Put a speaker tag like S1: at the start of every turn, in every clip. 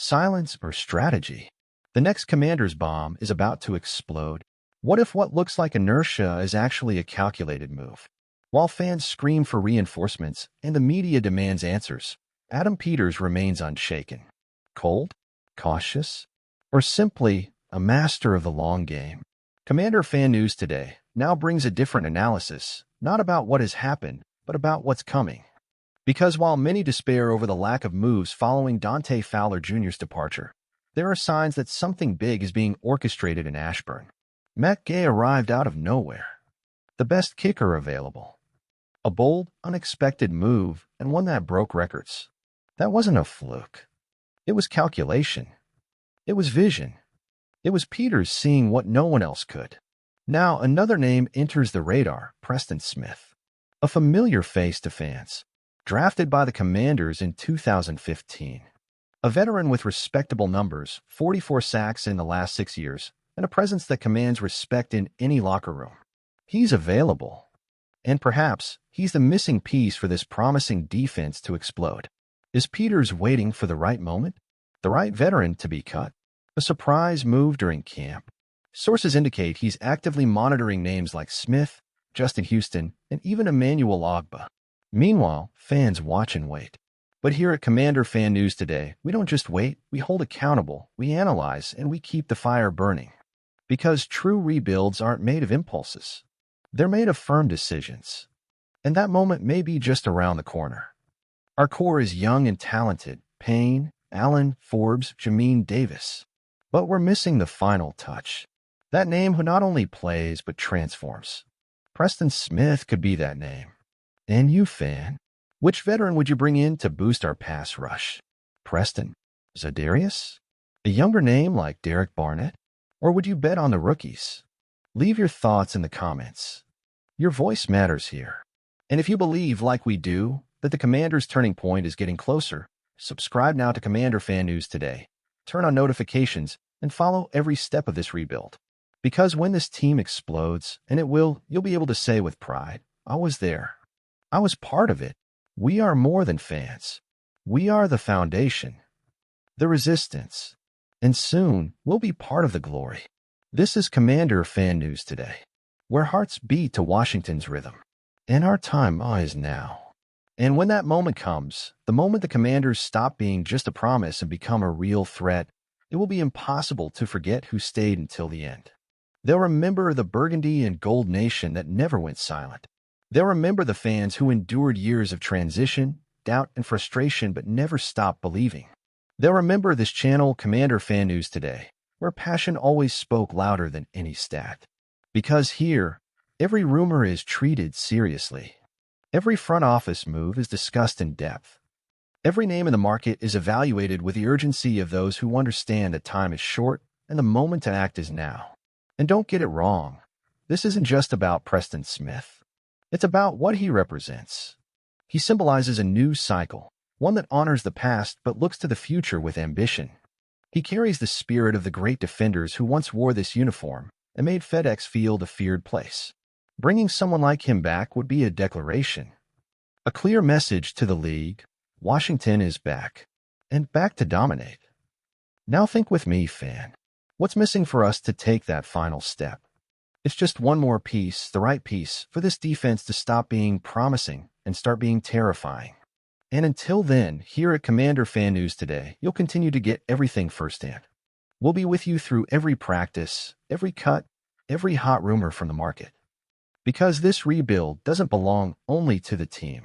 S1: silence, or strategy? The next Commander's bomb is about to explode. What if what looks like inertia is actually a calculated move? While fans scream for reinforcements and the media demands answers, Adam Peters remains unshaken. Cold? Cautious? Or simply a master of the long game? Commander Fan News Today now brings a different analysis, not about what has happened, but about what's coming. Because while many despair over the lack of moves following Dante Fowler Jr.'s departure, there are signs that something big is being orchestrated in Ashburn. Matt Gay arrived out of nowhere. The best kicker available. A bold, unexpected move, and one that broke records. That wasn't a fluke. It was calculation. It was vision. It was Peters seeing what no one else could. Now another name enters the radar, Preston Smith. A familiar face to fans. Drafted by the Commanders in 2015. A veteran with respectable numbers, 44 sacks in the last 6 years, and a presence that commands respect in any locker room. He's available. And perhaps he's the missing piece for this promising defense to explode. Is Peters waiting for the right moment? The right veteran to be cut? A surprise move during camp? Sources indicate he's actively monitoring names like Smith, Justin Houston, and even Emmanuel Ogbah. Meanwhile, fans watch and wait. But here at Commander Fan News Today, we don't just wait, we hold accountable, we analyze, and we keep the fire burning. Because true rebuilds aren't made of impulses. They're made of firm decisions. And that moment may be just around the corner. Our core is young and talented. Payne, Allen, Forbes, Jamin Davis. But we're missing the final touch. That name who not only plays, but transforms. Preston Smith could be that name. And you, fan, which veteran would you bring in to boost our pass rush? Preston? Zadarius? A younger name like Derek Barnett? Or would you bet on the rookies? Leave your thoughts in the comments. Your voice matters here. And if you believe, like we do, that the Commander's turning point is getting closer, subscribe now to Commander Fan News Today. Turn on notifications and follow every step of this rebuild. Because when this team explodes, and it will, you'll be able to say with pride, I was there. I was part of it. We are more than fans. We are the foundation, the resistance, and soon we'll be part of the glory. This is Commander Fan News Today, where hearts beat to Washington's rhythm. And our time is now. And when that moment comes, the moment the Commanders stop being just a promise and become a real threat, it will be impossible to forget who stayed until the end. They'll remember the Burgundy and Gold nation that never went silent. They'll remember the fans who endured years of transition, doubt, and frustration but never stopped believing. They'll remember this channel, Commander Fan News Today, where passion always spoke louder than any stat. Because here, every rumor is treated seriously. Every front office move is discussed in depth. Every name in the market is evaluated with the urgency of those who understand that time is short and the moment to act is now. And don't get it wrong, this isn't just about Preston Smith. It's about what he represents. He symbolizes a new cycle, one that honors the past but looks to the future with ambition. He carries the spirit of the great defenders who once wore this uniform and made FedEx Field a feared place. Bringing someone like him back would be a declaration. A clear message to the league, Washington is back, and back to dominate. Now think with me, fan. What's missing for us to take that final step? It's just one more piece, the right piece, for this defense to stop being promising and start being terrifying. And until then, here at Commander Fan News Today, you'll continue to get everything firsthand. We'll be with you through every practice, every cut, every hot rumor from the market. Because this rebuild doesn't belong only to the team.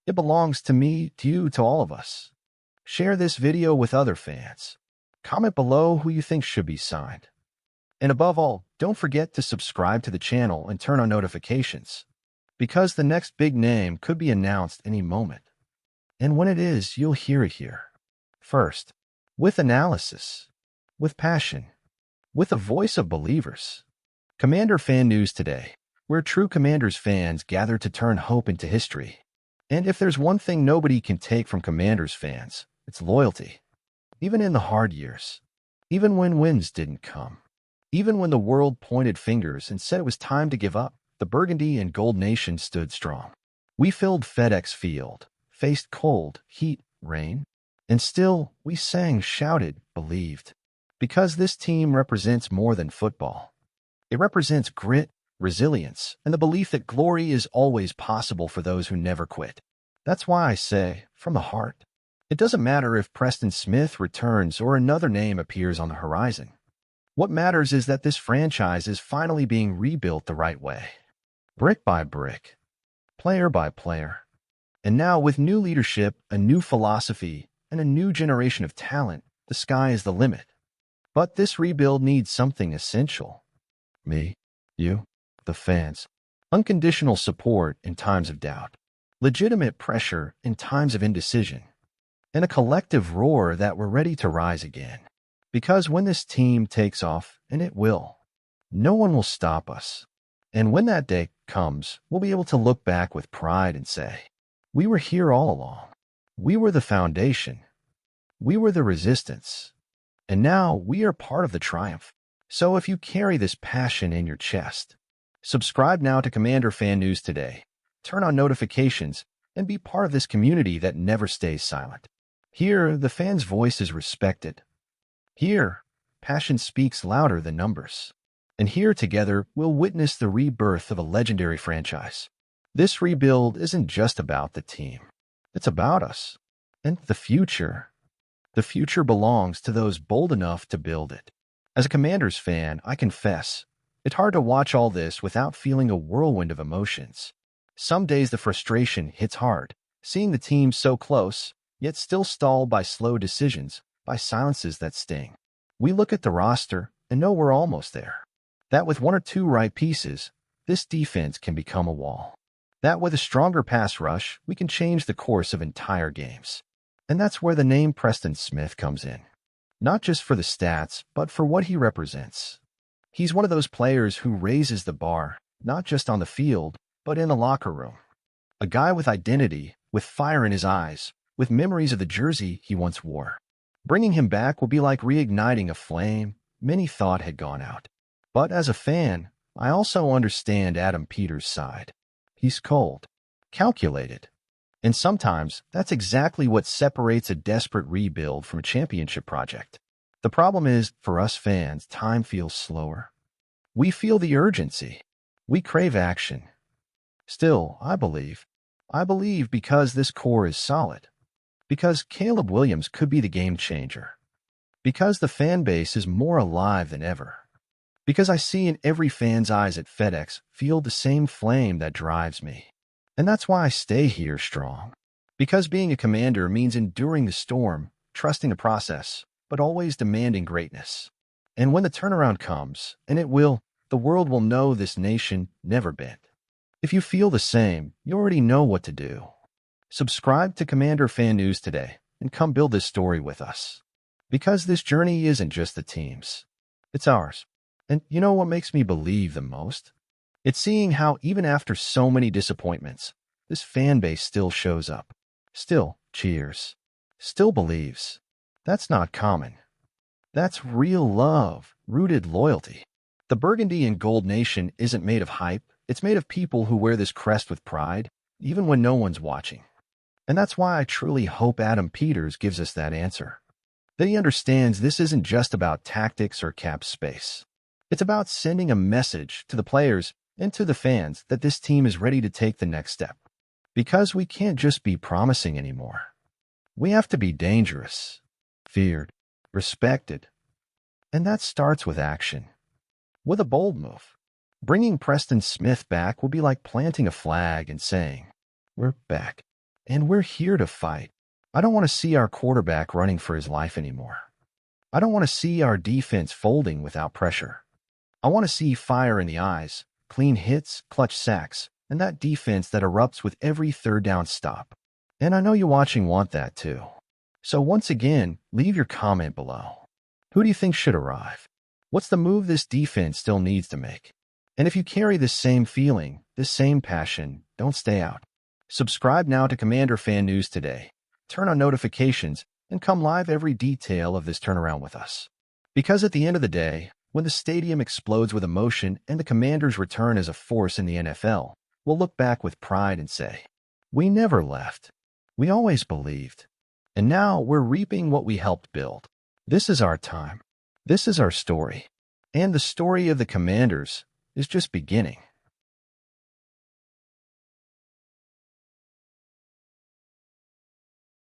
S1: It belongs to me, to you, to all of us. Share this video with other fans. Comment below who you think should be signed. And above all, don't forget to subscribe to the channel and turn on notifications. Because the next big name could be announced any moment. And when it is, you'll hear it here. First, with analysis, with passion, with the voice of believers. Commander Fan News Today, where true Commanders fans gather to turn hope into history. And if there's one thing nobody can take from Commanders fans, it's loyalty. Even in the hard years. Even when wins didn't come. Even when the world pointed fingers and said it was time to give up, the Burgundy and Gold nation stood strong. We filled FedEx Field, faced cold, heat, rain, And still, we sang, shouted, believed. Because this team represents more than football. It represents grit, resilience, and the belief that glory is always possible for those who never quit. That's why I say, from the heart, it doesn't matter if Preston Smith returns or another name appears on the horizon. What matters is that this franchise is finally being rebuilt the right way. Brick by brick, player by player. And now, with new leadership, a new philosophy, and a new generation of talent, the sky is the limit. But this rebuild needs something essential. Me, you, the fans. Unconditional support in times of doubt. Legitimate pressure in times of indecision. And a collective roar that we're ready to rise again. Because when this team takes off, and it will, no one will stop us. And when that day comes, we'll be able to look back with pride and say, we were here all along. We were the foundation. We were the resistance. And now we are part of the triumph. So if you carry this passion in your chest, subscribe now to Commander Fan News today. Turn on notifications and be part of this community that never stays silent. Here, the fan's voice is respected. Here, passion speaks louder than numbers. And here together, we'll witness the rebirth of a legendary franchise. This rebuild isn't just about the team. It's about us. And the future. The future belongs to those bold enough to build it. As a Commanders fan, I confess, it's hard to watch all this without feeling a whirlwind of emotions. Some days the frustration hits hard, seeing the team so close, yet still stalled by slow decisions, by silences that sting. We look at the roster and know we're almost there. That with one or two right pieces, this defense can become a wall. That with a stronger pass rush, we can change the course of entire games. And that's where the name Preston Smith comes in. Not just for the stats, but for what he represents. He's one of those players who raises the bar, not just on the field, but in the locker room. A guy with identity, with fire in his eyes, with memories of the jersey he once wore. Bringing him back will be like reigniting a flame many thought had gone out. But as a fan, I also understand Adam Peters' side. He's cold, calculated. And sometimes that's exactly what separates a desperate rebuild from a championship project. The problem is, for us fans, time feels slower. We feel the urgency. We crave action. Still, I believe because this core is solid. Because Caleb Williams could be the game changer. Because the fan base is more alive than ever. Because I see in every fan's eyes at FedEx feel the same flame that drives me. And that's why I stay here strong. Because being a commander means enduring the storm, trusting the process, but always demanding greatness. And when the turnaround comes, and it will, the world will know this nation never bent. If you feel the same, you already know what to do. Subscribe to Commander Fan News today and come build this story with us. Because this journey isn't just the team's. It's ours. And you know what makes me believe the most? It's seeing how even after so many disappointments, this fan base still shows up, still cheers, still believes. That's not common. That's real love, rooted loyalty. The Burgundy and Gold Nation isn't made of hype. It's made of people who wear this crest with pride, even when no one's watching. And that's why I truly hope Adam Peters gives us that answer. That he understands this isn't just about tactics or cap space. It's about sending a message to the players and to the fans that this team is ready to take the next step. Because we can't just be promising anymore. We have to be dangerous, feared, respected. And that starts with action. With a bold move. Bringing Preston Smith back will be like planting a flag and saying, we're back, and we're here to fight. I don't want to see our quarterback running for his life anymore. I don't want to see our defense folding without pressure. I want to see fire in the eyes, clean hits, clutch sacks, and that defense that erupts with every third down stop. And I know you watching want that too. So once again, leave your comment below. Who do you think should arrive? What's the move this defense still needs to make? And if you carry this same feeling, this same passion, don't stay out. Subscribe now to Commander Fan News today. Turn on notifications and come live every detail of this turnaround with us. Because at the end of the day, when the stadium explodes with emotion and the Commanders return as a force in the NFL, we'll look back with pride and say, we never left. We always believed. And now we're reaping what we helped build. This is our time. This is our story. And the story of the Commanders is just beginning.